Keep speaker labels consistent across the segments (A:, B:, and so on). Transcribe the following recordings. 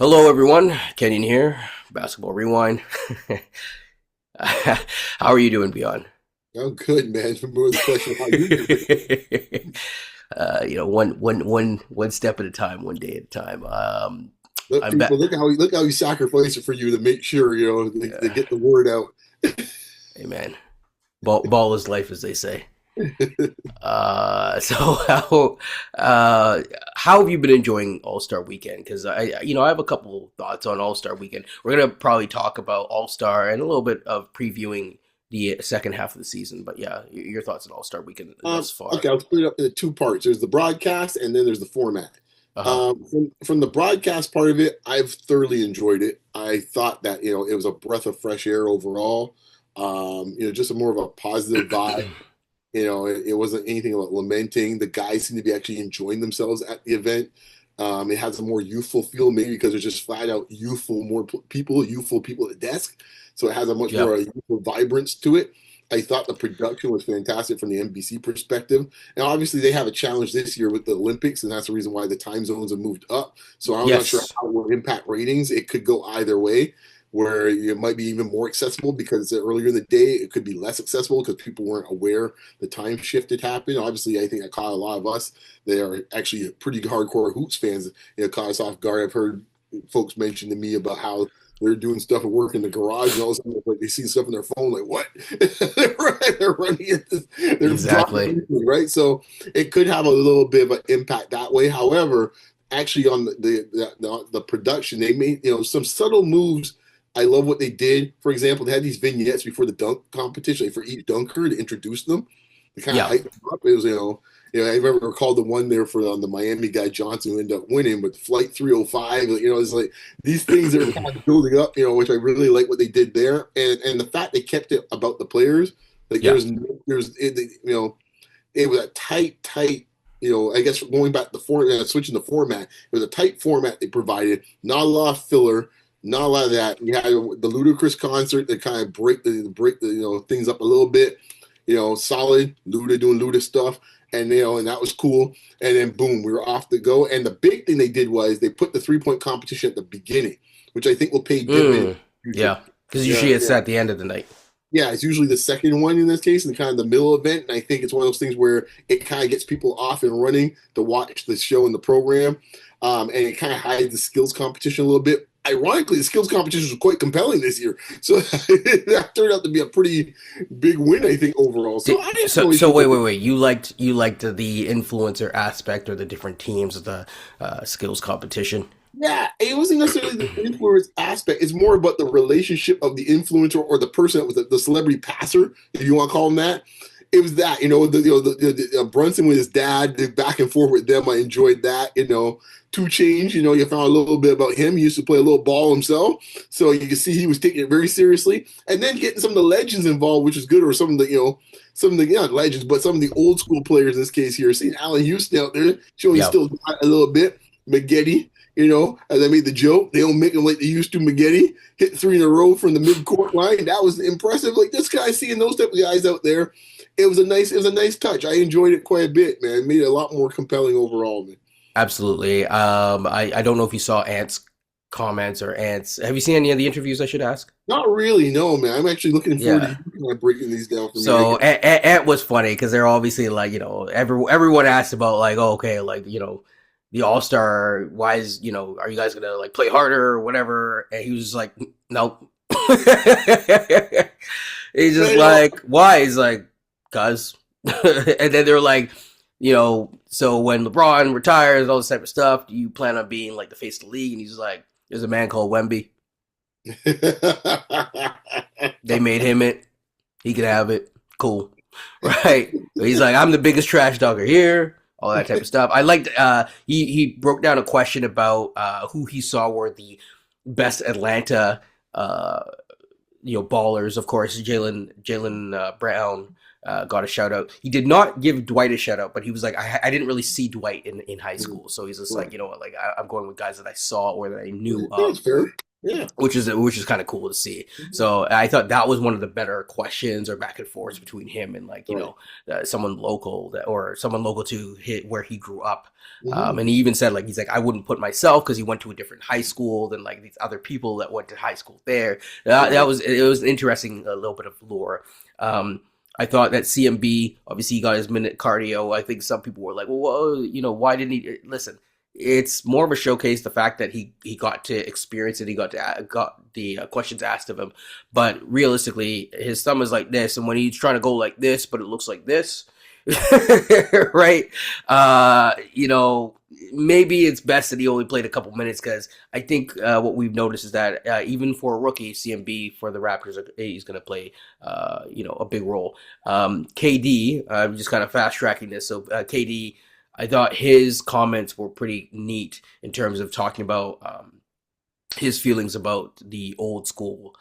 A: Hello, everyone. Kenyon here. Basketball Rewind. How are you doing, Beyond?
B: I'm good, man. More the question of how you do
A: one step at a time, one day at a time.
B: Look,
A: I'm back.
B: people, look how he sacrificed it for you to make sure they
A: Uh,
B: get the word out.
A: hey, man, ball is life, as they say. So how have you been enjoying All Star Weekend? Because I have a couple thoughts on All Star Weekend. We're gonna probably talk about All Star and a little bit of previewing the second half of the season. But yeah, your thoughts on All Star Weekend thus far?
B: Okay, I'll split it up into two parts. There's the broadcast, and then there's the format.
A: Uh huh.
B: From the broadcast part of it, I've thoroughly enjoyed it. I thought that it was a breath of fresh air overall. Just a more of a positive vibe. It wasn't anything about lamenting. The guys seem to be actually enjoying themselves at the event. It has a more youthful feel, maybe because it's just flat out youthful, youthful people at the desk. So it has a much
A: Yeah.
B: more youthful vibrance to it. I thought the production was fantastic from the NBC perspective. And obviously, they have a challenge this year with the Olympics, and that's the reason why the time zones have moved up. So I'm not sure
A: Yes.
B: how it will impact ratings. It could go either way where it might be even more accessible because earlier in the day it could be less accessible because people weren't aware the time shift had happened. Obviously, I think that caught a lot of us. They are actually pretty hardcore Hoops fans. Caught us off guard. I've heard folks mention to me about how they're doing stuff at work in the garage, and all of a sudden, like they see stuff on their phone, like what? They're running at this, they're dropping
A: Exactly.
B: everything, right? So it could have a little bit of an impact that way. However, actually on the production, they made some subtle moves. I love what they did. For example, they had these vignettes before the dunk competition, like for each dunker to introduce them, to kind of
A: Yeah.
B: hype them up. It was, I remember recalled the one there for the Miami guy Johnson who ended up winning with Flight 305. It's like these things that are kind of building up, which I really like what they did there, and the fact they kept it about the players. Like
A: Yeah.
B: it was a tight. I guess going back to the format, switching the format, it was a tight format they provided. Not a lot of filler, not a lot of that. You had the ludicrous concert that kind of break the things up a little bit. Solid Luda doing Luda stuff, and that was cool. And then boom, we were off to go. And the big thing they did was they put the 3-point competition at the beginning, which I think will pay dividends
A: Mm.
B: in the future.
A: Yeah. Because
B: Yeah,
A: usually it's
B: yeah.
A: at the end of the night.
B: Yeah, it's usually the second one in this case, and kind of the middle event. And I think it's one of those things where it kind of gets people off and running to watch the show and the program, and it kind of hides the skills competition a little bit. Ironically, the skills competition was quite compelling this year, so that turned out to be a pretty big win, I think, overall. So I have
A: So
B: no
A: so
B: issue
A: wait,
B: with
A: wait,
B: it.
A: wait. You liked the influencer aspect or the different teams of the skills competition?
B: Yeah, it wasn't necessarily the influence aspect. It's more about the relationship of the influencer or the person that was the celebrity passer, if you want to call him that. It was that, Brunson with his dad, the back and forth with them. I enjoyed that. 2 Chainz, you found a little bit about him. He used to play a little ball himself, so you can see he was taking it very seriously. And then getting some of the legends involved, which is good, or some of the not legends, but some of the old school players in this case here. Seeing Allen Houston out there showing he's
A: Yeah.
B: still got a little bit. McGetty, as I made the joke, they don't make him like they used to. McGetty hit three in a row from the mid-court line. That was impressive. Like this guy, seeing those type of guys out there, it was a nice touch. I enjoyed it quite a bit, man. It made it a lot more compelling overall, man.
A: Absolutely. I don't know if you saw Ant's comments or Ant's. Have you seen any of the interviews? I should ask.
B: Not really, no, man. I'm actually looking forward to
A: Yeah.
B: you kind of breaking these down for me, I
A: So
B: guess.
A: Ant was funny because they're obviously like everyone asked about like, oh, okay, like the All Star. Why is are you guys gonna like play harder or whatever? And he was just like, nope. He's just
B: I know.
A: like, why? He's like, cuz. And then they're like, so when LeBron retires, all this type of stuff, do you plan on being like the face of the league? And he's like, there's a man called Wemby. They made him it. He could have it. Cool. Right. So he's like, I'm the biggest trash dogger here. All that type of stuff. I liked he broke down a question about who he saw were the best Atlanta uh ballers. Of course, Jalen Brown got a shout out. He did not give Dwight a shout out, but he was like, I didn't really see Dwight in high school, so he's just like,
B: Right.
A: you know what, like I'm going with guys that I saw or that I knew
B: That's
A: of.
B: fair. Yeah.
A: which is kind of cool to see.
B: Mhm.
A: So I thought that was one of the better questions or back and forths between him and like
B: Right.
A: someone local or someone local to hit where he grew up.
B: Hmm.
A: And he even said like he's like I wouldn't put myself because he went to a different high school than like these other people that went to high school there. That
B: Right.
A: was it was an interesting a little bit of lore. Um, I thought that CMB obviously he got his minute cardio. I think some people were like, well, why didn't he listen? It's more of a showcase the fact that he got to experience it. He got the questions asked of him, but realistically, his thumb is like this, and when he's trying to go like this, but it looks like this, right? Maybe it's best that he only played a couple minutes because I think what we've noticed is that even for a rookie, CMB for the Raptors, he's going to play a big role. KD, I'm just kind of fast tracking this, so KD. I thought his comments were pretty neat in terms of talking about his feelings about the old school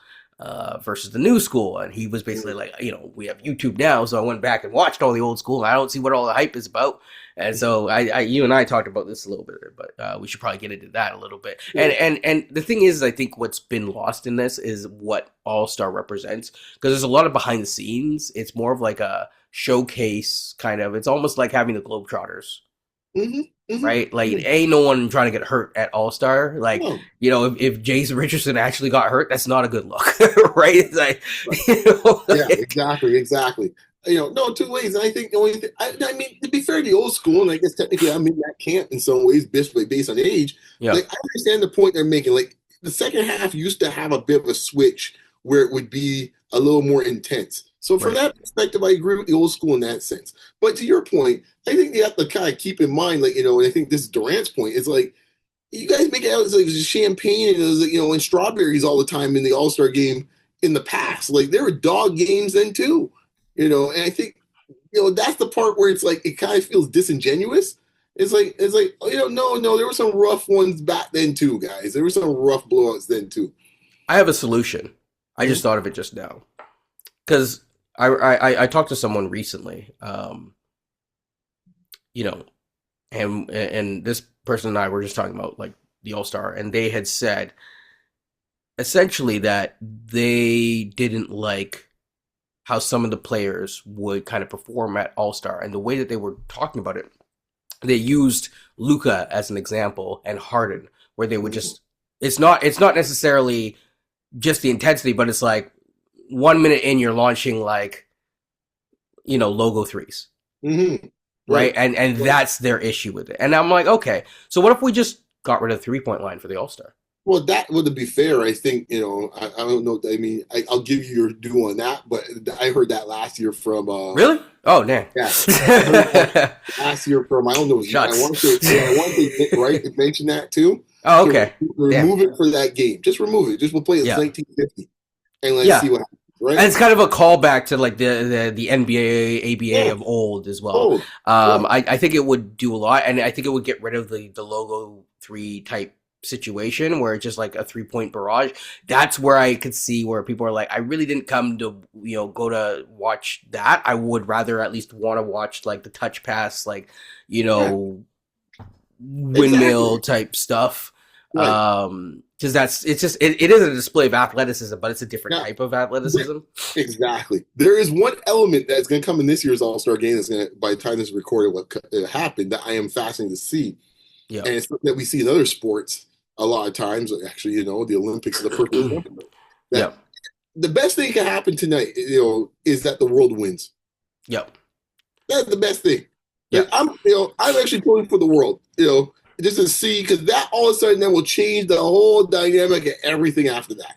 A: versus the new school. And he was basically like, we have YouTube now. So I went back and watched all the old school and I don't see what all the hype is about. And so you and I talked about this a little bit, but we should probably get into that a little bit. And the thing is, I think what's been lost in this is what All-Star represents because there's a lot of behind the scenes. It's more of like a showcase kind of, it's almost like having the Globetrotters,
B: Hmm. Hmm.
A: right? Like, ain't no one trying to get hurt at All Star. Like,
B: No.
A: if Jason Richardson actually got hurt, that's not a good look, right? It's like,
B: Right. Yeah,
A: like,
B: exactly, exactly. No, two ways. And I think the only thing, I mean, to be fair, the old school, and I guess technically I'm in that camp in some ways, based on age.
A: yeah,
B: Like, I understand the point they're making. Like, the second half used to have a bit of a switch where it would be a little more intense. So, from
A: right,
B: that perspective, I agree with the old school in that sense. But to your point, I think you have to kind of keep in mind, like, and I think this is Durant's point, is like, you guys make it out as like champagne and it was, and strawberries all the time in the All Star game in the past. Like there were dog games then too, and I think that's the part where it's like it kind of feels disingenuous. It's like no, there were some rough ones back then too, guys. There were some rough blowouts then too.
A: I have a solution. I just thought of it just now because I talked to someone recently, you know, and this person and I were just talking about like the All Star, and they had said essentially that they didn't like how some of the players would kind of perform at All Star, and the way that they were talking about it, they used Luca as an example and Harden, where they would just it's not necessarily just the intensity, but it's like 1 minute in you're launching like logo threes,
B: Mm-hmm.
A: right?
B: Right.
A: And
B: Right.
A: that's their issue with it. And I'm like, okay, so what if we just got rid of the 3 point line for the All Star?
B: Well, that would be fair. I think I don't know. I mean, I'll give you your due on that, but I heard that last year from
A: Really? Oh, damn.
B: yeah, I heard that last year from I don't know. I
A: Shucks.
B: want to say yeah, I want to say Nick Wright had mentioned that too.
A: Oh,
B: To
A: okay. Damn.
B: remove it for that game, just remove it. Just we'll play it
A: Yeah.
B: 1950, and let's
A: Yeah.
B: see what happens.
A: And
B: Right?
A: it's kind of a callback to like the NBA, ABA
B: Yeah.
A: of old as well.
B: Oh, yeah.
A: I think it would do a lot, and I think it would get rid of the logo three type situation where it's just like a 3 point barrage. That's where I could see where people are like, I really didn't come to go to watch that. I would rather at least want to watch like the touch pass, like
B: Yeah.
A: windmill
B: Exactly.
A: type stuff.
B: Right.
A: Because it is a display of athleticism, but it's a different
B: Yeah.
A: type of athleticism.
B: Exactly. There is one element that's going to come in this year's All Star game. That's going to, by the time this is recorded, what happened that I am fascinated to see,
A: Yeah.
B: and it's something that we see in other sports a lot of times. Actually, the Olympics is the perfect example.
A: Yeah.
B: That the best thing can happen tonight, is that the world wins.
A: Yep.
B: That's the best thing.
A: Yeah.
B: Like I'm actually pulling for the world. Just to see because that all of a sudden then will change the whole dynamic and everything after that.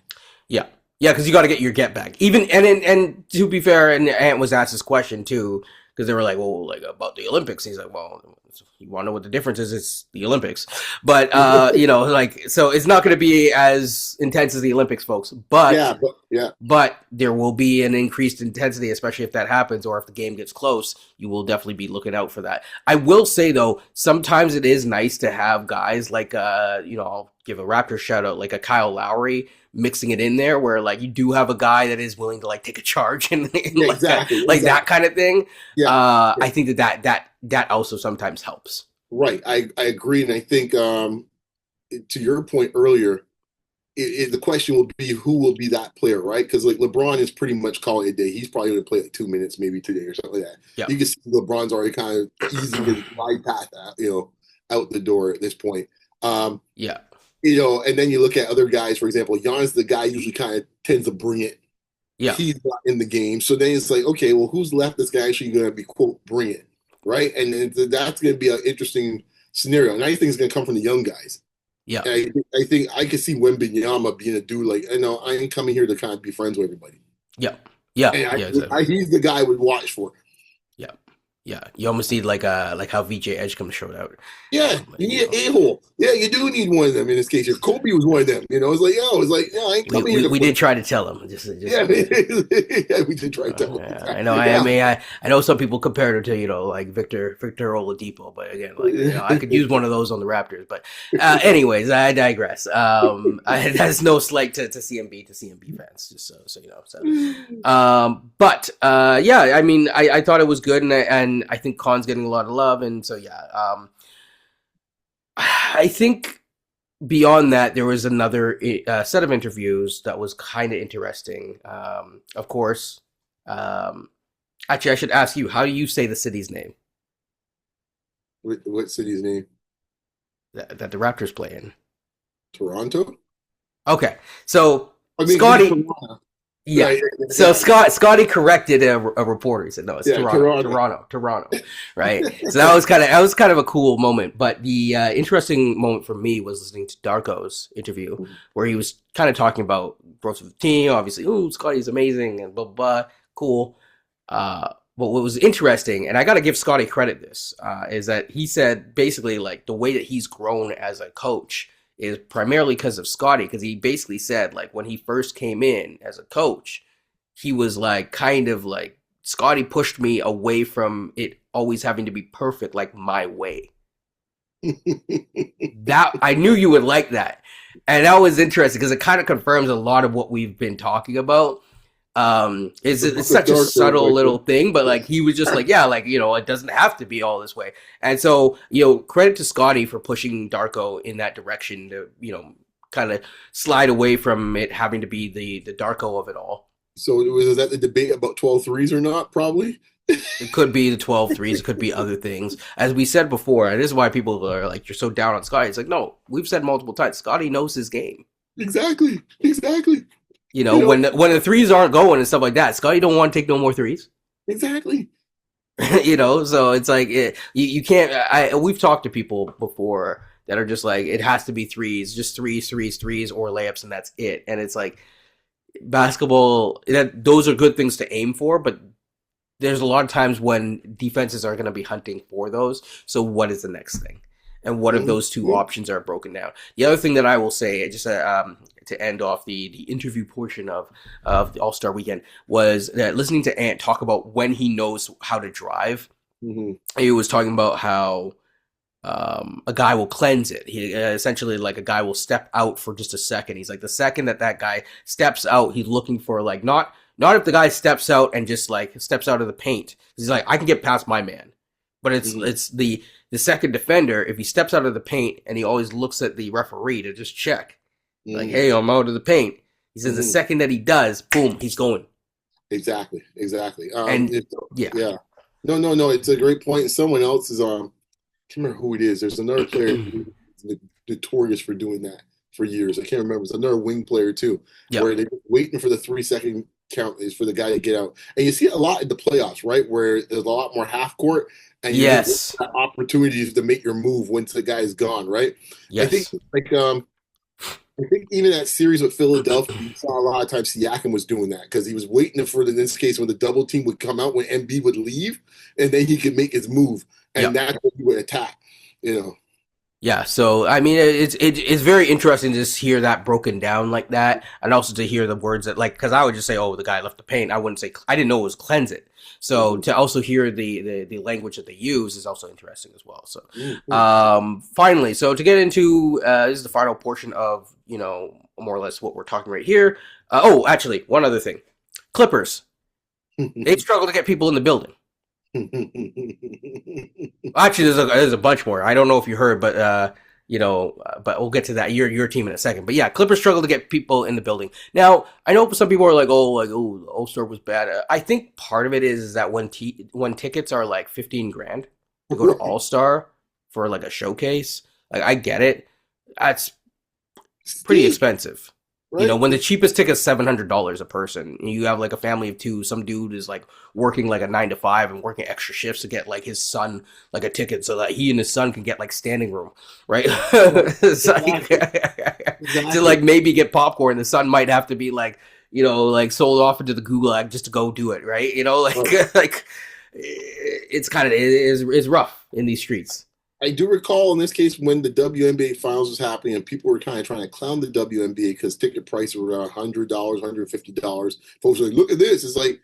A: Yeah. Yeah, because you got to get your get back. Even and to be fair, and Ant was asked this question too, because they were like, "Well, like about the Olympics." And he's like, "Well, you want to know what the difference is? It's the Olympics." But like, so it's not going to be as intense as the Olympics, folks. But
B: Yeah.
A: but there will be an increased intensity, especially if that happens, or if the game gets close. You will definitely be looking out for that. I will say though, sometimes it is nice to have guys like I'll give a Raptors shout out, like a Kyle Lowry, mixing it in there where like you do have a guy that is willing to like take a charge and
B: Yeah,
A: like
B: exactly.
A: that kind of thing.
B: Yeah.
A: I think that also sometimes helps.
B: Right. I agree. And I think to your point earlier, the question will be who will be that player, right? Because like LeBron is pretty much calling it a day. He's probably going to play like 2 minutes maybe today or something like that.
A: Yeah.
B: You can see LeBron's already kind of easing his glide path out, out the door at this point.
A: Yeah.
B: And then you look at other guys, for example, Giannis, the guy usually kind of tends to bring it.
A: Yeah.
B: He's not in the game. So then it's like, okay, well, who's left that's actually going to be, quote, bring it, right? And that's going to be an interesting scenario. And I think it's going to come from the young guys.
A: Yeah.
B: I think I could see Wembanyama being a dude like, I ain't coming here to kind of be friends with everybody.
A: Yeah. Yeah.
B: And
A: exactly.
B: he's the guy I would watch for.
A: Yeah. Yeah. You almost need like how VJ Edgecombe showed out.
B: Yeah, you need an a-hole. Yeah, you do need one of them in this case. Kobe was one of them. I ain't coming here.
A: We did try to tell him.
B: Yeah, we did try to tell him.
A: I know. I know some people compare it to like Victor Oladipo, but again, I could use one of those on the Raptors. But anyways, I digress. That's no slight to CMB fans, just so you know. So, but yeah, I mean, I thought it was good, and I think Khan's getting a lot of love, and so yeah. I think beyond that, there was another set of interviews that was kind of interesting. Of course, actually, I should ask you, how do you say the city's name?
B: What city's name?
A: That the Raptors play in?
B: Toronto?
A: Okay, so Scottie. Yeah. Right. So Scottie corrected a reporter. He said, "No, it's Toronto." Right. So that was kind of a cool moment. But the interesting moment for me was listening to Darko's interview, where he was kind of talking about growth of the team. Obviously, Scottie's amazing and blah blah blah. Cool. But what was interesting, and I got to give Scottie credit this, is that he said basically like the way that he's grown as a coach is primarily because of Scottie, because he basically said like when he first came in as a coach, he was like kind of like Scottie pushed me away from it always having to be perfect, like my way. That I knew you would like that, and that was interesting because it kind of confirms a lot of what we've been talking about. It's such a subtle little thing, but like he was just like, yeah, like it doesn't have to be all this way. And so credit to Scottie for pushing Darko in that direction to kind of slide away from it having to be the Darko of it all.
B: So was that the debate about 12 threes or not? Probably.
A: It could be the 12 threes. It could be other things. As we said before, and this is why people are like, you're so down on Scottie. It's like, no, we've said multiple times, Scottie knows his game.
B: Exactly.
A: When the threes aren't going and stuff like that, Scottie don't want to take no more threes.
B: Exactly.
A: So it's like you can't. We've talked to people before that are just like it has to be threes, just threes, or layups, and that's it. And it's like basketball. Those are good things to aim for, but there's a lot of times when defenses are going to be hunting for those. So what is the next thing? And what if those two options are broken down? The other thing that I will say, just to end off the interview portion of the All-Star Weekend, was that listening to Ant talk about when he knows how to drive. Mm-hmm. He was talking about how a guy will cleanse it. He essentially like a guy will step out for just a second. He's like the second that guy steps out, he's looking for like not if the guy steps out and just like steps out of the paint. He's like, I can get past my man, but it's the second defender, if he steps out of the paint and he always looks at the referee to just check, like, hey, I'm out of the paint. He says the second that he does, boom, he's going.
B: Exactly.
A: Yeah.
B: No. It's a great point. And someone else is I can't remember who it is. There's another player who's notorious for doing that for years. I can't remember. It's another wing player too, where they're waiting for the 3-second count is for the guy to get out. And you see it a lot in the playoffs, right? Where there's a lot more half court. And you get opportunities to make your move once the guy's gone, right? Yes. I think even that series with Philadelphia, you saw a lot of times Siakam was doing that because he was waiting for, in this case, when the double team would come out, when Embiid would leave, and then he could make his move, and that's when he would attack,
A: Yeah, so I mean, it's very interesting to just hear that broken down like that, and also to hear the words that because I would just say, "Oh, the guy left the paint." I wouldn't say I didn't know it was cleanse it. So to also hear the language that they use is also interesting as well. So finally, so to get into this is the final portion of more or less what we're talking right here. Actually, one other thing, Clippers, they struggle to get people in the building. Actually, there's a bunch more. I don't know if you heard, but but we'll get to that your team in a second. But yeah, Clippers struggle to get people in the building. Now I know some people are like, the All-Star was bad. I think part of it is that when tickets are like 15 grand to go to All-Star for like a showcase, like I get it, that's pretty expensive.
B: Right?
A: When the cheapest ticket is $700 a person, and you have like a family of two, some dude is like working like a 9 to 5 and working extra shifts to get like his son like a ticket so that he and his son can get like standing room, right?
B: Exactly.
A: To like maybe get popcorn. The son might have to be like, like sold off into the gulag just to go do it, right? Like it's kind of is rough in these streets.
B: I do recall in this case when the WNBA finals was happening and people were kind of trying to clown the WNBA because ticket prices were around $100, $150. Folks were like, look at this. It's like,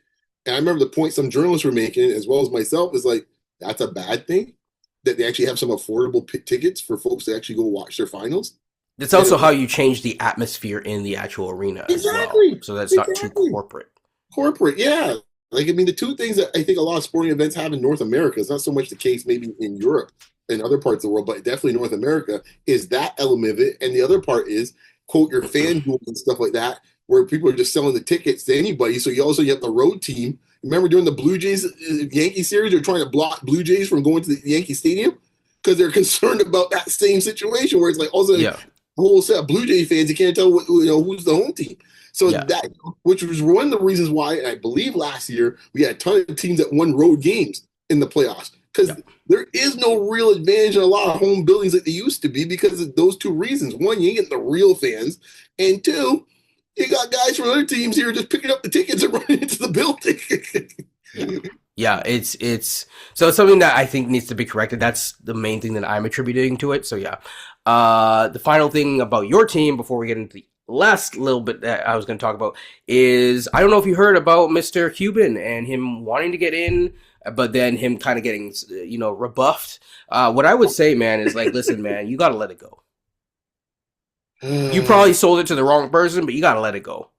B: and I remember the point some journalists were making, as well as myself, is like, that's a bad thing that they actually have some affordable tickets for folks to actually go watch their finals.
A: It's also how you change the atmosphere in the actual arena as well. So that's not too corporate.
B: Corporate, yeah. Like, I mean, the two things that I think a lot of sporting events have in North America, it's not so much the case maybe in Europe and other parts of the world, but definitely North America, is that element of it. And the other part is, quote, your fan duels and stuff like that, where people are just selling the tickets to anybody. So you have the road team. Remember during the Blue Jays Yankee series, they're trying to block Blue Jays from going to the Yankee Stadium because they're concerned about that same situation where it's like also a whole set of Blue Jay fans, you can't tell who's the home team. So that, which was one of the reasons why, I believe last year, we had a ton of teams that won road games in the playoffs. Because there is no real advantage in a lot of home buildings like they used to be because of those two reasons. One, you ain't getting the real fans. And two, you got guys from other teams here just picking up the tickets and running into the building.
A: Yeah, it's so it's something that I think needs to be corrected. That's the main thing that I'm attributing to it. So yeah. The final thing about your team before we get into the last little bit that I was going to talk about is, I don't know if you heard about Mr. Cuban and him wanting to get in, but then him kind of getting, rebuffed. What I would say, man, is like, listen, man, you got to let it go. You probably sold it to the wrong person, but you got to let it go.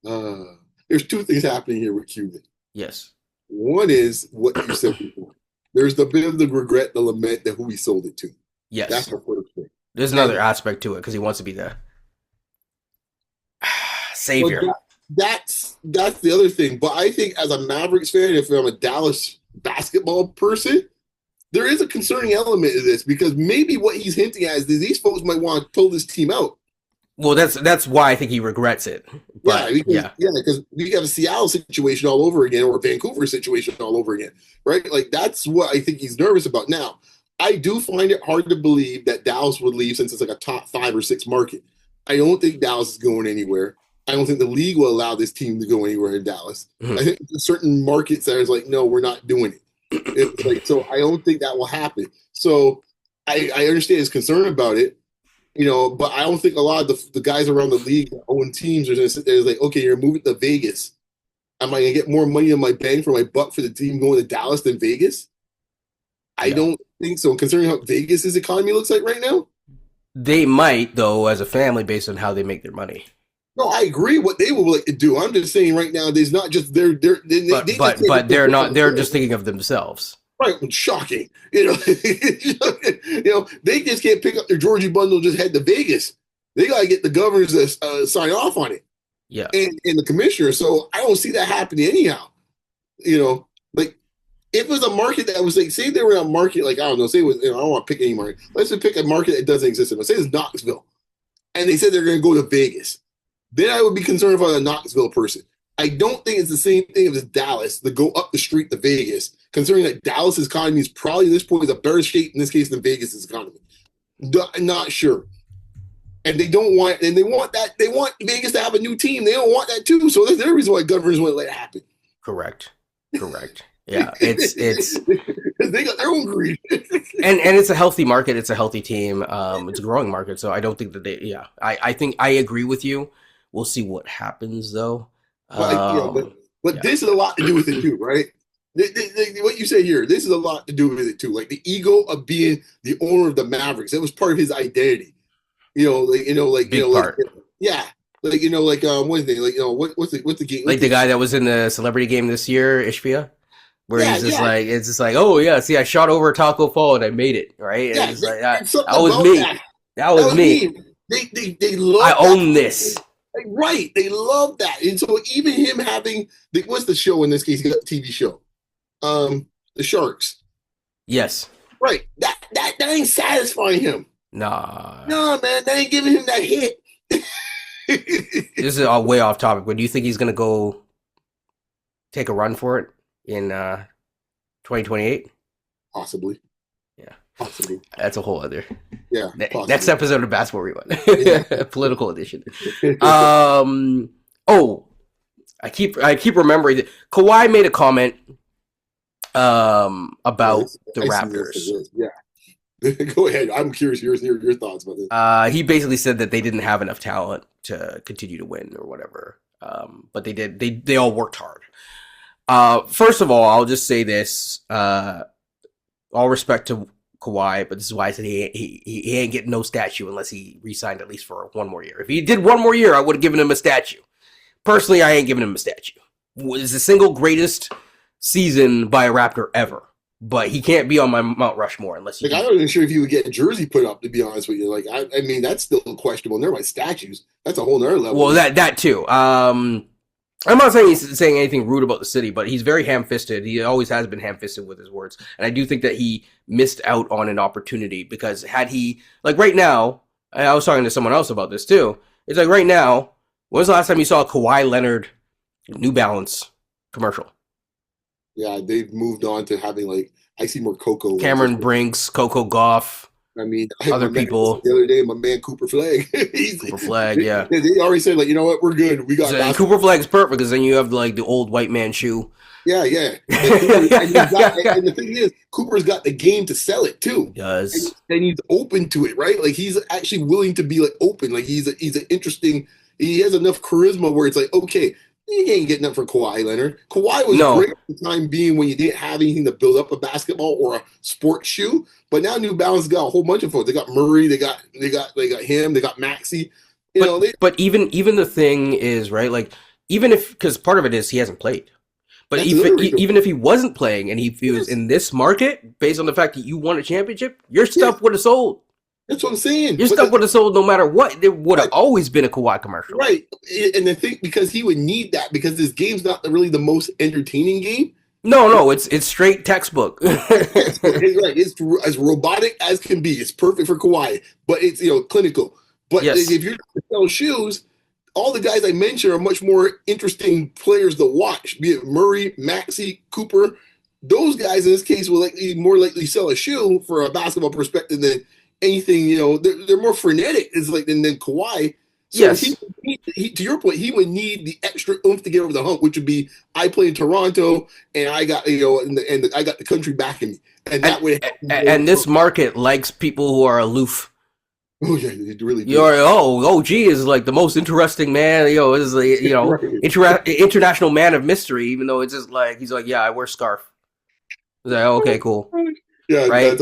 B: There's two things happening here with Cuban.
A: Yes.
B: One is what you said before. There's the bit of the regret, the lament that who he sold it to.
A: Yes.
B: That's the first thing.
A: There's another aspect to it because he wants to be the savior.
B: Well, that's the other thing. But I think as a Mavericks fan, if I'm a Dallas basketball person, there is a concerning element of this because maybe what he's hinting at is that these folks might want to pull this team out.
A: Well, that's why I think he regrets it. But,
B: because we got a Seattle situation all over again or a Vancouver situation all over again, right? Like, that's what I think he's nervous about. Now, I do find it hard to believe that Dallas would leave since it's like a top 5 or 6 market. I don't think Dallas is going anywhere. I don't think the league will allow this team to go anywhere in Dallas. Mm-hmm. I think certain markets that is like, no, we're not doing it. It's like, so I don't think that will happen. So I understand his concern about it, but I don't think a lot of the guys around the league that own teams are going to sit there and like, okay, you're moving to Vegas. Am I going to get more money in my bang for my buck for the team going to Dallas than Vegas? I don't think so. Considering how Vegas's economy looks like right now,
A: they might, though, as a family, based on how they make their money.
B: No, I agree what they would like to do. I'm just saying right now, there's not just they're
A: but they're not. They're just thinking of themselves.
B: Right, shocking. They just can't pick up their Georgie bundle. Just head to Vegas. They gotta get the governors to sign off on it.
A: Yeah,
B: and the commissioner. So I don't see that happening anyhow. Like if it was a market that was like, say they were in a market like, I don't know, say it was, I don't want to pick any market. Let's just pick a market that doesn't exist. Say it's Knoxville, and they said they're going to go to Vegas. Then I would be concerned if I was a Knoxville person. I don't think it's the same thing as Dallas to go up the street to Vegas, considering that Dallas's economy is probably at this point is a better shape in this case than Vegas's economy. Not sure. And they want Vegas to have a new team. They don't want that too. So that's their reason why governors want to let it happen.
A: Correct. Yeah, it's
B: they got their own greed.
A: and it's a healthy market. It's a healthy team. It's a growing market. So I don't think that I think I agree with you. We'll see what happens though.
B: But this is a lot to do with it too, right? What you say here, this is a lot to do with it too. Like the ego of being the owner of the Mavericks, that was part of his identity. What's the game?
A: Like the guy that was in the celebrity game this year, Ishbia, where it's just like, oh yeah, see, I shot over Taco Fall and I made it, right? And it's like that was me. That
B: That
A: was
B: was
A: me.
B: me. They
A: I
B: love that.
A: own this.
B: Like, right. They love that. And so even him having what's the show in this case? He got a TV show. The Sharks.
A: Yes.
B: Right. That ain't satisfying him.
A: Nah.
B: No, man, that ain't giving him that hit.
A: This is all way off topic, but do you think he's gonna go take a run for it in 2028?
B: Possibly.
A: Yeah.
B: Possibly.
A: That's a whole other.
B: Yeah. Possibly.
A: Next episode of Basketball Rewind.
B: Yeah.
A: Political edition. I keep remembering that Kawhi made a comment about the Raptors.
B: Yeah. Go ahead. I'm curious your thoughts about this.
A: He basically said that they didn't have enough talent to continue to win or whatever. But they did. They all worked hard. First of all, I'll just say this. All respect to Kawhi, but this is why I said he ain't getting no statue unless he re-signed at least for one more year. If he did one more year, I would have given him a statue. Personally, I ain't giving him a statue. It's the single greatest season by a Raptor ever. But he can't be on my Mount Rushmore unless you.
B: I'm not even sure if you would get a jersey put up. To be honest with you, like I mean, that's still questionable. Never mind statues. That's a whole nother level.
A: Well, that too. I'm not saying he's saying anything rude about the city, but he's very ham-fisted. He always has been ham-fisted with his words, and I do think that he missed out on an opportunity because had he like right now, and I was talking to someone else about this too. It's like right now. When was the last time you saw a Kawhi Leonard New Balance commercial?
B: Yeah, they've moved on to having like I see more Coco.
A: Cameron Brinks, Coco Gauff.
B: I mean,
A: other people.
B: The other day, my man Cooper Flag.
A: Cooper Flag, yeah.
B: They already said like, you know what, we're good. We got
A: so Cooper Flag's perfect because then you have like the old white man shoe.
B: Yeah. And the thing is, Cooper's got the game to sell it too.
A: He does.
B: And he's open to it, right? Like he's actually willing to be like open. Like he's an interesting. He has enough charisma where it's like, okay, you ain't getting up for Kawhi Leonard. Kawhi was great at the time being when you didn't have anything to build up a basketball or a sports shoe. But now New Balance got a whole bunch of folks. They got Murray. They got him. They got Maxey.
A: But even the thing is right. Like even if because part of it is he hasn't played. But even if he wasn't playing and he was in this market, based on the fact that you won a championship, your stuff would have sold.
B: That's what I'm saying.
A: Your stuff would have sold no matter what. There would have always been a Kawhi commercial.
B: Right. And the thing, because he would need that because this game's not really the most entertaining game.
A: No, it's straight textbook.
B: It's right. It's as robotic as can be. It's perfect for Kawhi, but it's clinical. But if you're to sell shoes, all the guys I mentioned are much more interesting players to watch. Be it Murray, Maxey, Cooper. Those guys in this case will more likely sell a shoe for a basketball perspective than anything. They're more frenetic. It's like than Kawhi. So
A: yes.
B: He, to your point, he would need the extra oomph to get over the hump, which would be I play in Toronto and I got and I got the country backing me, and that way.
A: And this market likes people who are aloof.
B: Oh yeah, it really.
A: OG is like the most interesting man. Is right. International man of mystery. Even though it's just like he's like, yeah, I wear scarf. It's like, okay, cool.
B: Yeah,
A: right.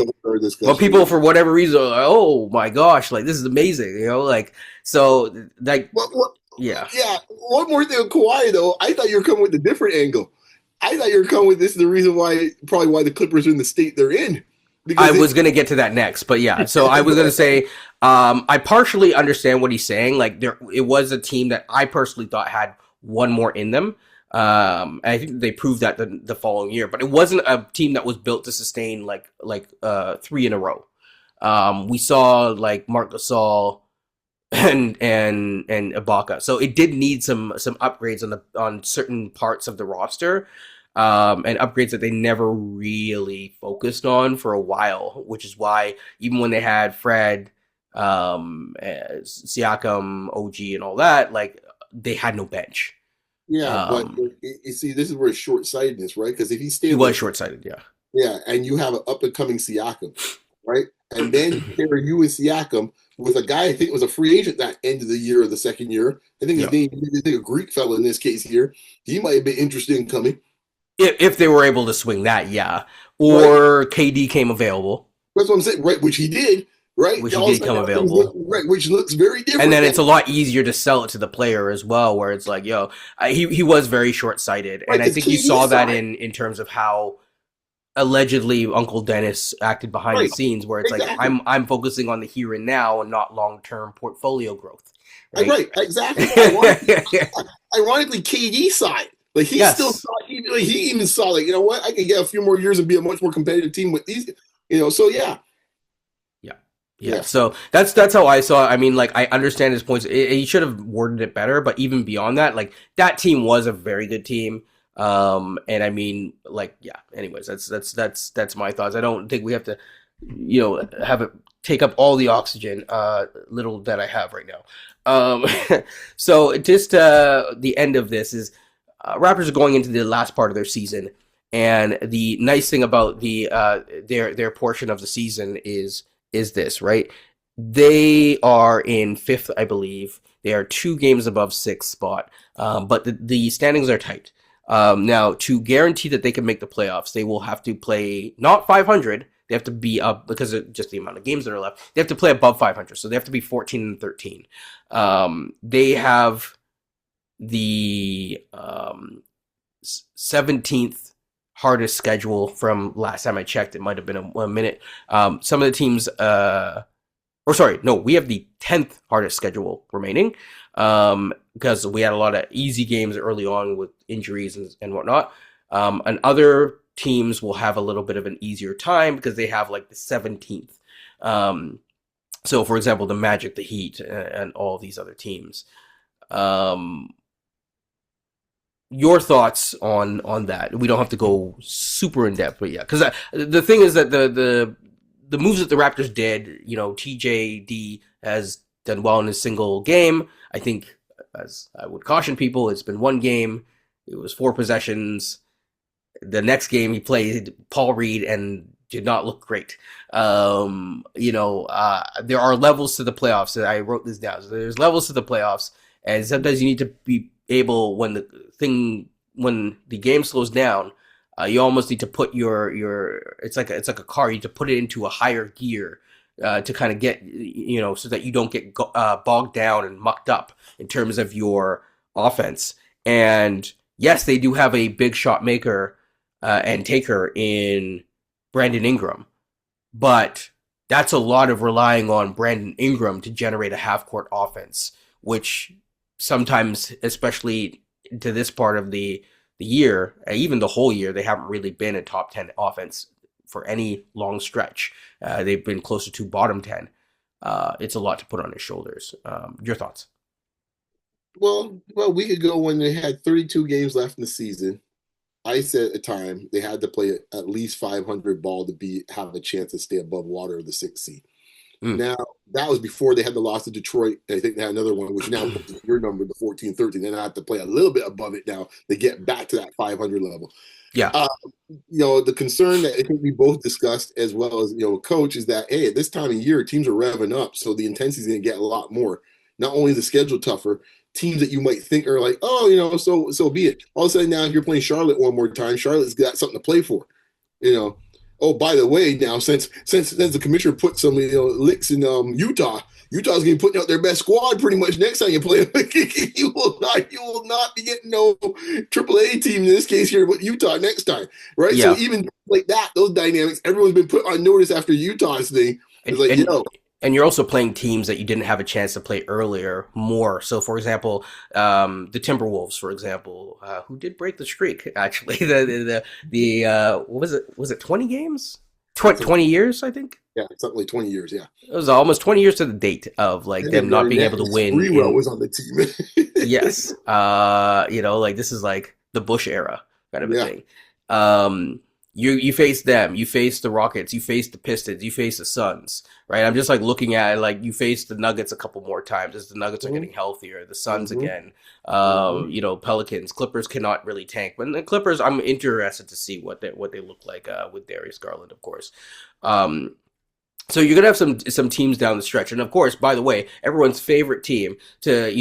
A: But people, for whatever reason, are like, oh my gosh, like this is amazing. Yeah. Yeah.
B: One more thing with Kawhi though, I thought you were coming with a different angle. I thought you were coming with this is the reason why the Clippers are in the state they're in.
A: I was going to get to that next, but yeah. So I was going to say, I partially understand what he's saying. Like it was a team that I personally thought had one more in them. And I think they proved that the following year, but it wasn't a team that was built to sustain like 3 in a row. We saw like Marc Gasol and Ibaka, so it did need some upgrades on certain parts of the roster, and upgrades that they never really focused on for a while, which is why even when they had Fred, Siakam, OG, and all that, like they had no bench.
B: Yeah, but you see, this is where short-sightedness, right? Because if he
A: was short-sighted, yeah.
B: Yeah, and you have an up-and-coming Siakam, right? And then pair you and Siakam with a guy I think was a free agent that end of the year or the second year. I think his name, a Greek fellow in this case here. He might have been interested in coming.
A: If they were able to swing that, yeah. Or KD came available.
B: That's what I'm saying, right? Which he did. Right,
A: which he did come available,
B: which looks very different.
A: And then it's a lot easier to sell it to the player as well, where it's like, he was very short-sighted, and I think you saw that in terms of how allegedly Uncle Dennis acted behind the
B: Right.
A: scenes, where it's like
B: Exactly.
A: I'm focusing on the here and now and not long term portfolio growth, right?
B: Right. Exactly. Ironically, KD saw it. Like he still
A: Yes.
B: saw. He even saw like, you know what? I can get a few more years and be a much more competitive team with these. You know. So yeah.
A: Yeah. Yeah.
B: Yeah.
A: So that's how I saw it. I mean, like, I understand his points. He should have worded it better, but even beyond that, like, that team was a very good team. And I mean, like, yeah. Anyways, that's my thoughts. I don't think we have to, have it take up all the oxygen, little that I have right now. Um, so just the end of this is, Raptors are going into the last part of their season, and the nice thing about their portion of the season is this, right? They are in fifth, I believe. They are 2 games above sixth spot, but the standings are tight. Now, to guarantee that they can make the playoffs, they will have to play not 500. They have to be up because of just the amount of games that are left. They have to play above 500, so they have to be 14 and 13. They have the 17th hardest schedule from last time I checked. It might have been a minute. Some of the teams, we have the 10th hardest schedule remaining, because we had a lot of easy games early on with injuries and whatnot. And other teams will have a little bit of an easier time because they have like the 17th. So, for example, the Magic, the Heat, and all these other teams. Your thoughts on that? We don't have to go super in depth, but yeah, because the thing is that the moves that the Raptors did, TJD has done well in a single game. I think, as I would caution people, it's been 1 game. It was 4 possessions. The next game he played Paul Reed and did not look great. There are levels to the playoffs. I wrote this down. So there's levels to the playoffs, and sometimes you need to be able, when the game slows down, you almost need to put your it's like a car. You need to put it into a higher gear to kind of get, so that you don't get bogged down and mucked up in terms of your offense. And yes, they do have a big shot maker and taker in Brandon Ingram, but that's a lot of relying on Brandon Ingram to generate a half court offense, which sometimes, especially to this part of the year, even the whole year, they haven't really been a top 10 offense for any long stretch. They've been closer to bottom 10. It's a lot to put on his shoulders. Your thoughts?
B: Well, a week ago when they had 32 games left in the season, I said at the time they had to play at least 500 ball to have a chance to stay above water of the 6th seed.
A: Mm.
B: Now, that was before they had the loss to Detroit. I think they had another one, which now puts your number to 14-13. Then I have to play a little bit above it now to get back to that 500 level.
A: Yeah.
B: The concern that I think we both discussed, as well as, coach, is that, hey, at this time of year, teams are revving up. So the intensity is going to get a lot more. Not only is the schedule tougher, teams that you might think are like, oh, so be it. All of a sudden now, if you're playing Charlotte one more time, Charlotte's got something to play for. Oh, by the way, now since the commissioner put some licks in Utah's going to be putting out their best squad pretty much next time you play. you will not be getting no AAA team in this case here, but Utah next time, right?
A: Yeah.
B: So even like that, those dynamics, everyone's been put on notice after Utah's thing. It's like,
A: and you're also playing teams that you didn't have a chance to play earlier more. So, for example, the Timberwolves, for example, who did break the streak, actually. What was it? Was it 20 games? 20 years, I think?
B: Yeah, something like 20 years, yeah.
A: It was almost 20 years to the date of them not being able to win.
B: Sprewell was on the team.
A: Yes. This is like the Bush era kind of a thing. You face them, you face the Rockets, you face the Pistons, you face the Suns, right? I'm just like looking at it, you face the Nuggets a couple more times as the Nuggets are getting healthier, the Suns again, Pelicans, Clippers cannot really tank. But the Clippers, I'm interested to see what they look like with Darius Garland, of course. So you're gonna have some teams down the stretch, and of course, by the way, everyone's favorite team to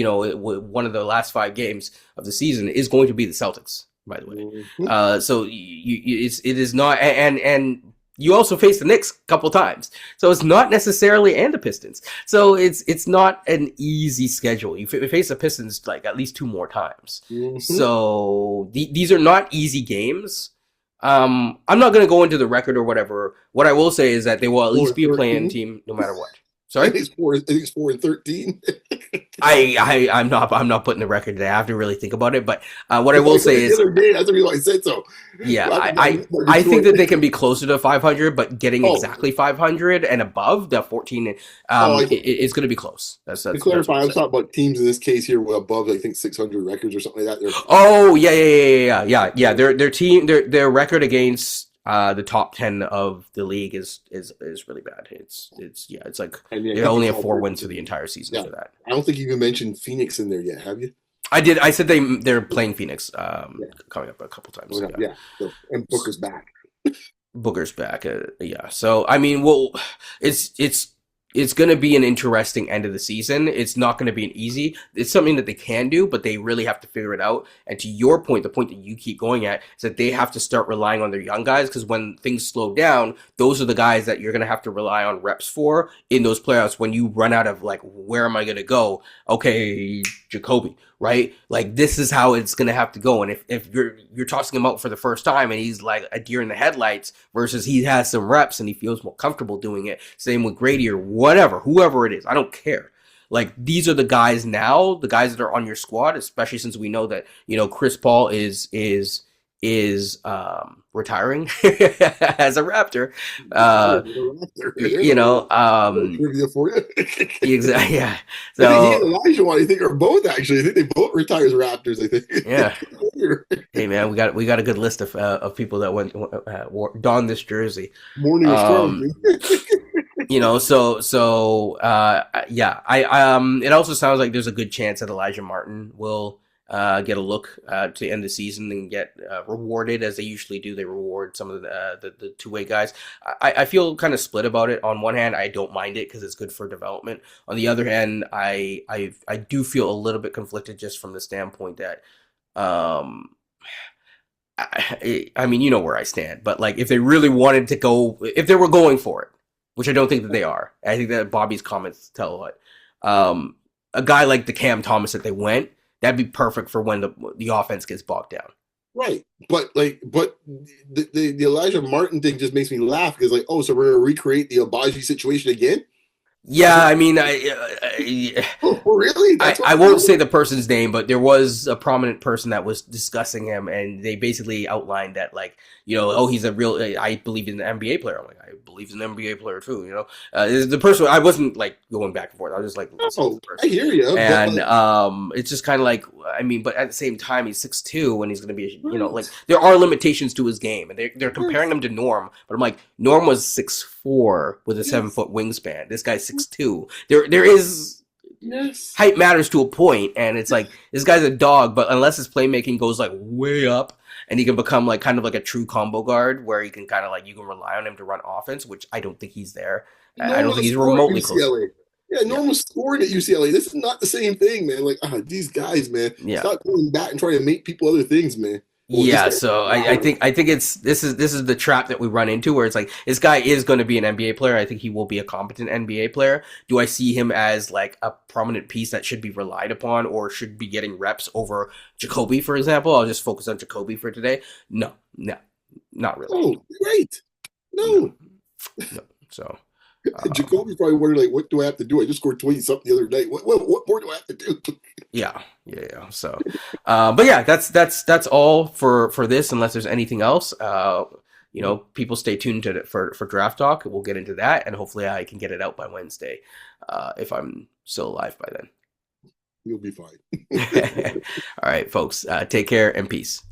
A: one of the last 5 games of the season is going to be the Celtics. By the way, so it is not, and you also face the Knicks a couple times, so it's not necessarily, and the Pistons. So it's not an easy schedule. You face the Pistons like at least 2 more times. So these are not easy games. I'm not going to go into the record or whatever. What I will say is that they will at least be a play-in
B: 4-13.
A: team no matter what.
B: I
A: Sorry?
B: think it's 4-13.
A: I'm not putting the record today. I have to really think about it. But what I
B: That's what
A: will
B: I said
A: say
B: it the
A: is,
B: other day. That's the reason why I said so.
A: yeah,
B: Raptors got beat by
A: I think
B: Detroit.
A: that they can be closer to 500, but getting
B: Oh,
A: exactly 500 and above the 14,
B: oh,
A: it's going to be close.
B: to
A: That's
B: clarify,
A: what
B: I
A: I'm
B: was
A: saying.
B: talking about teams in this case here were above, I think, 600 records or something like that.
A: Oh yeah. Their team, their record against the top 10 of the league is really bad. It's like
B: And yeah,
A: they
B: you have to
A: only have
B: call
A: 4 wins for
B: Brandon.
A: the entire season
B: Yeah,
A: for that.
B: I don't think you even mentioned Phoenix in there yet, have you?
A: I did. I said they're playing Phoenix
B: Yeah,
A: coming up a couple times.
B: coming up.
A: Yeah.
B: Yeah. So, and Booker's back.
A: Booker's back. Yeah. So I mean, well, it's going to be an interesting end of the season. It's not going to be an easy. It's something that they can do, but they really have to figure it out. And to your point, the point that you keep going at is that they have to start relying on their young guys because when things slow down, those are the guys that you're going to have to rely on reps for in those playoffs. When you run out of like, where am I going to go? Okay, Jacoby, right? Like this is how it's gonna have to go. And if you're tossing him out for the first time and he's like a deer in the headlights versus he has some reps and he feels more comfortable doing it. Same with Grady or whatever, whoever it is. I don't care. Like these are the guys now, the guys that are on your squad, especially since we know that, Chris Paul is retiring as a Raptor. Uh,
B: There's
A: you know,
B: a little trivia for you.
A: exactly. Yeah.
B: I think he and
A: So
B: Elijah I think, are both actually. I think they both retire as Raptors, I
A: yeah.
B: think.
A: Hey man, we got a good list of people that went donned this jersey.
B: Morning
A: Um,
B: astrology.
A: yeah. It also sounds like there's a good chance that Elijah Martin will get a look to end the season and get rewarded as they usually do. They reward some of the two-way guys. I feel kind of split about it. On one hand, I don't mind it because it's good for development. On the other hand, I do feel a little bit conflicted just from the standpoint that um I mean, you know where I stand, but like if they really wanted to go, if they were going for it, which I don't think that they are, I think that Bobby's comments tell what. Um, a guy like the Cam Thomas that they went, that'd be perfect for when the offense gets bogged down.
B: Right. But the Elijah Martin thing just makes me laugh because like, oh, so we're gonna recreate the Abaji situation again? That's
A: Yeah,
B: what
A: I mean,
B: oh really?
A: I,
B: That's what
A: I
B: we're
A: won't say
B: doing?
A: the person's name, but there was a prominent person that was discussing him, and they basically outlined that, like, oh, he's a real, I believe he's an NBA player. I'm like, I believe he's an NBA player too, the person, I wasn't like going back and forth. I was just like listening to
B: Oh,
A: the
B: I
A: person.
B: hear you, but
A: And
B: like
A: it's just kind of like, I mean, but at the same time, he's 6'2", and he's going to be, like, there are limitations to his game, and they're comparing
B: yes,
A: him to Norm, but I'm like, Norm was 6'4" with a
B: yes,
A: 7-foot wingspan. This guy's 6'2". There is
B: yes.
A: height matters to a point, and it's like this guy's a dog, but unless his playmaking goes like way up and he can become like kind of like a true combo guard where he can kind of like you can rely on him to run offense, which I don't think he's there. I don't
B: Normal
A: think he's
B: scored at
A: remotely close.
B: UCLA. Yeah,
A: Yeah.
B: normal scored at UCLA. This is not the same thing, man. Like, these guys, man,
A: Yeah.
B: stop going back and trying to make people other things, man. Well, this
A: Yeah,
B: guy,
A: so
B: wow.
A: I think this is the trap that we run into where it's like this guy is going to be an NBA player. I think he will be a competent NBA player. Do I see him as like a prominent piece that should be relied upon or should be getting reps over Jacoby, for example? I'll just focus on Jacoby for today. No, not really.
B: Oh, great.
A: No,
B: No,
A: no. So,
B: Jacoby's probably wondering, like, what do I have to do? I just scored 20 something the other night. What more do I have to do?
A: yeah. So, but yeah, that's all for this. Unless there's anything else, people stay tuned to for draft talk. We'll get into that, and hopefully, I can get it out by Wednesday, if I'm still alive by
B: You'll be fine.
A: then. All right, folks. Take care and peace.